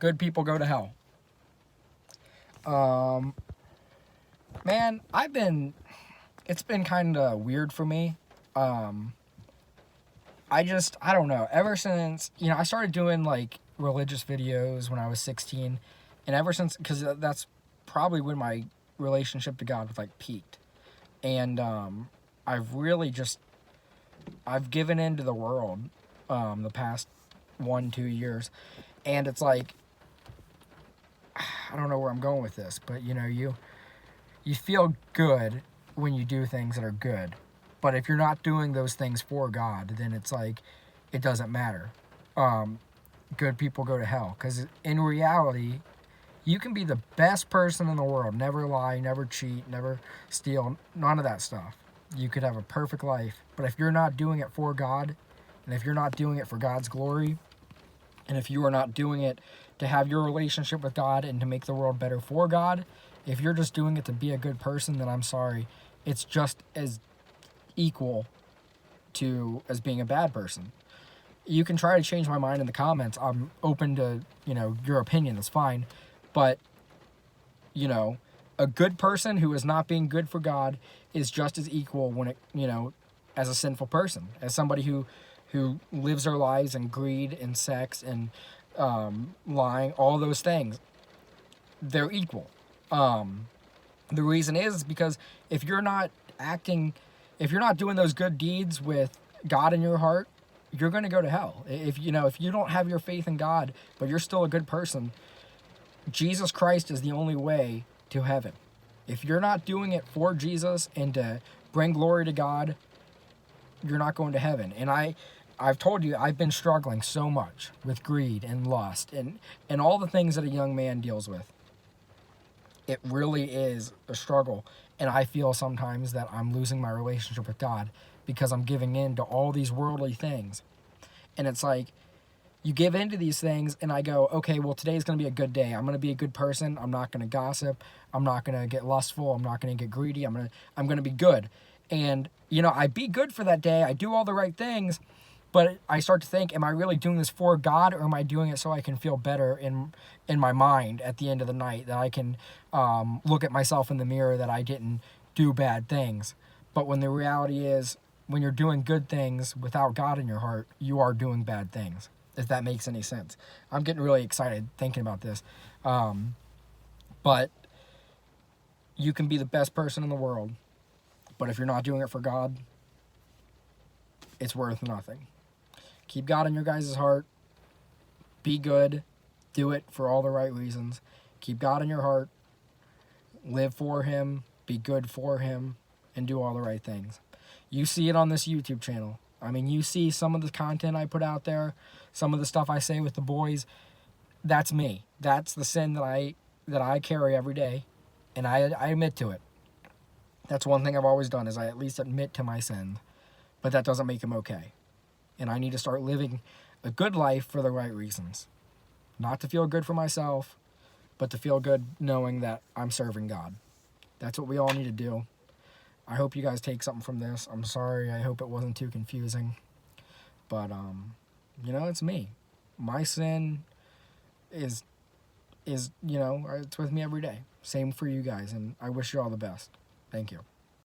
Good people go to hell. Man, it's been kind of weird for me. I don't know. Ever since, I started doing like religious videos when I was 16, and ever since, because that's probably when my relationship to God was like peaked, and I've given in to the world, the past 1-2 years, and it's like, I don't know where I'm going with this, but you feel good when you do things that are good. But if you're not doing those things for God, then it's like, it doesn't matter. Good people go to hell. Because in reality, you can be the best person in the world. Never lie, never cheat, never steal, none of that stuff. You could have a perfect life. But if you're not doing it for God, and if you're not doing it for God's glory, and if you are not doing it to have your relationship with God and to make the world better for God, if you're just doing it to be a good person, then I'm sorry. It's just as equal to as being a bad person. You can try to change my mind in the comments. I'm open to, your opinion. That's fine. But, a good person who is not being good for God is just as equal when it, as a sinful person, as somebody who lives their lives in greed and sex and lying, all those things. They're equal. The reason is because if you're not doing those good deeds with God in your heart, you're going to go to hell. If you don't have your faith in God, but you're still a good person, Jesus Christ is the only way to heaven. If you're not doing it for Jesus and to bring glory to God, you're not going to heaven. And I've told you, I've been struggling so much with greed and lust and all the things that a young man deals with. It really is a struggle. And I feel sometimes that I'm losing my relationship with God because I'm giving in to all these worldly things. And it's like, you give in to these things and I go, okay, well, today's going to be a good day. I'm going to be a good person. I'm not going to gossip. I'm not going to get lustful. I'm not going to get greedy. I'm going to be good. And, I be good for that day. I do all the right things. But I start to think, am I really doing this for God, or am I doing it so I can feel better in my mind at the end of the night, that I can look at myself in the mirror that I didn't do bad things? But when the reality is, when you're doing good things without God in your heart, you are doing bad things, if that makes any sense. I'm getting really excited thinking about this. But you can be the best person in the world, but if you're not doing it for God, it's worth nothing. Keep God in your guys' heart. Be good. Do it for all the right reasons. Keep God in your heart. Live for Him. Be good for Him. And do all the right things. You see it on this YouTube channel. I mean, you see some of the content I put out there. Some of the stuff I say with the boys. That's me. That's the sin that I carry every day. And I admit to it. That's one thing I've always done, is I at least admit to my sin. But that doesn't make them okay. And I need to start living a good life for the right reasons. Not to feel good for myself, but to feel good knowing that I'm serving God. That's what we all need to do. I hope you guys take something from this. I'm sorry. I hope it wasn't too confusing. But, it's me. My sin is, it's with me every day. Same for you guys. And I wish you all the best. Thank you.